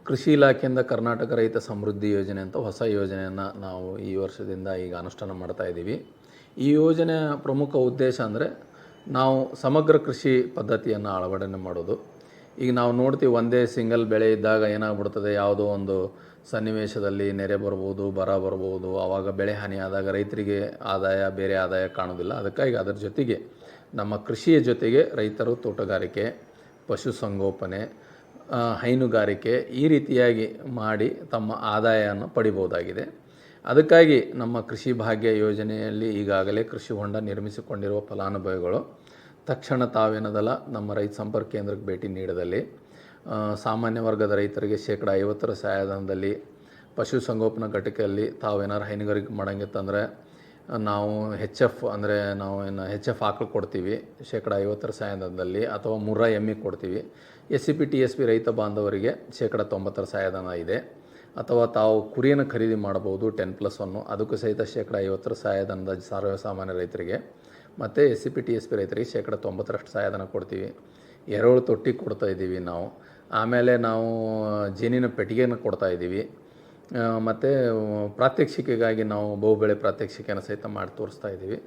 ಕೃಷಿ ಇಲಾಖೆಯಿಂದ ಕರ್ನಾಟಕ ರೈತ ಸಮೃದ್ಧಿ ಯೋಜನೆ ಅಂತ ಹೊಸ ಯೋಜನೆಯನ್ನು ನಾವು ಈ ವರ್ಷದಿಂದ ಈಗ ಅನುಷ್ಠಾನ ಮಾಡ್ತಾ ಇದ್ದೀವಿ. ಈ ಯೋಜನೆಯ ಪ್ರಮುಖ ಉದ್ದೇಶ ಅಂದರೆ ನಾವು ಸಮಗ್ರ ಕೃಷಿ ಪದ್ಧತಿಯನ್ನು ಅಳವಡಿಕೆ ಮಾಡೋದು. ಈಗ ನಾವು ನೋಡ್ತೀವಿ, ಒಂದೇ ಸಿಂಗಲ್ ಬೆಳೆ ಇದ್ದಾಗ ಏನಾಗ್ಬಿಡ್ತದೆ, ಯಾವುದೋ ಒಂದು ಸನ್ನಿವೇಶದಲ್ಲಿ ನೆರೆ ಬರ್ಬೋದು, ಬರ ಬರ್ಬೋದು, ಆವಾಗ ಬೆಳೆ ಹಾನಿ ಆದಾಗ ರೈತರಿಗೆ ಬೇರೆ ಆದಾಯ ಕಾಣೋದಿಲ್ಲ. ಅದಕ್ಕಾಗಿ ಅದರ ಜೊತೆಗೆ ನಮ್ಮ ಕೃಷಿಯ ಜೊತೆಗೆ ರೈತರು ತೋಟಗಾರಿಕೆ, ಪಶುಸಂಗೋಪನೆ, ಹೈನುಗಾರಿಕೆ ಈ ರೀತಿಯಾಗಿ ಮಾಡಿ ತಮ್ಮ ಆದಾಯವನ್ನು ಪಡಿಬೋದಾಗಿದೆ. ಅದಕ್ಕಾಗಿ ನಮ್ಮ ಕೃಷಿ ಭಾಗ್ಯ ಯೋಜನೆಯಲ್ಲಿ ಈಗಾಗಲೇ ಕೃಷಿ ಹೊಂಡ ನಿರ್ಮಿಸಿಕೊಂಡಿರುವ ಫಲಾನುಭವಿಗಳು ತಕ್ಷಣ ತಾವೇನದಲ್ಲ ನಮ್ಮ ರೈತ ಸಂಪರ್ಕ ಕೇಂದ್ರಕ್ಕೆ ಭೇಟಿ ನೀಡದಲ್ಲಿ ಸಾಮಾನ್ಯ ವರ್ಗದ ರೈತರಿಗೆ 50% ಸಹಾಯಧನದಲ್ಲಿ, ಪಶುಸಂಗೋಪನಾ ಘಟಕದಲ್ಲಿ ತಾವೇನಾರು ಹೈನುಗಾರಿಕೆ ಮಾಡೋಂಗಿತ್ತಂದರೆ ನಾವು HF ಅಂದರೆ ನಾವು HF ಆಕಳು ಕೊಡ್ತೀವಿ 50% ಸಹಾಯಧನದಲ್ಲಿ, ಅಥವಾ ಮುರ್ರಾ ಎಮ್ಮೆ ಕೊಡ್ತೀವಿ. SCP TSP ರೈತ ಬಾಂಧವರಿಗೆ 90% ಸಹಾಯಧನ ಇದೆ. ಅಥವಾ ತಾವು ಕುರಿಯನ್ನು ಖರೀದಿ ಮಾಡಬಹುದು 10+1, ಅದಕ್ಕೂ ಸಹಿತ 50% ಸಹಾಯಧನದ ಸಾಮಾನ್ಯ ರೈತರಿಗೆ. ಮತ್ತು SCP TSP ರೈತರಿಗೆ 90% ಸಹಾಯಧನ ಕೊಡ್ತೀವಿ. ಎರೆಹುಳು ತೊಟ್ಟಿ ಕೊಡ್ತಾ ಇದ್ದೀವಿ ನಾವು. ಆಮೇಲೆ ನಾವು ಜೇನಿನ ಪೆಟ್ಟಿಗೆಯನ್ನು ಕೊಡ್ತಾ ಇದ್ದೀವಿ. ಮತ್ತು ಪ್ರಾತ್ಯಕ್ಷಿಕೆಗಾಗಿ ನಾವು ಬಹುಬೆಳೆ ಪ್ರಾತ್ಯಕ್ಷಿಕೆಯನ್ನು ಸಹಿತ ಮಾಡಿ ತೋರಿಸ್ತಾ ಇದ್ದೀವಿ.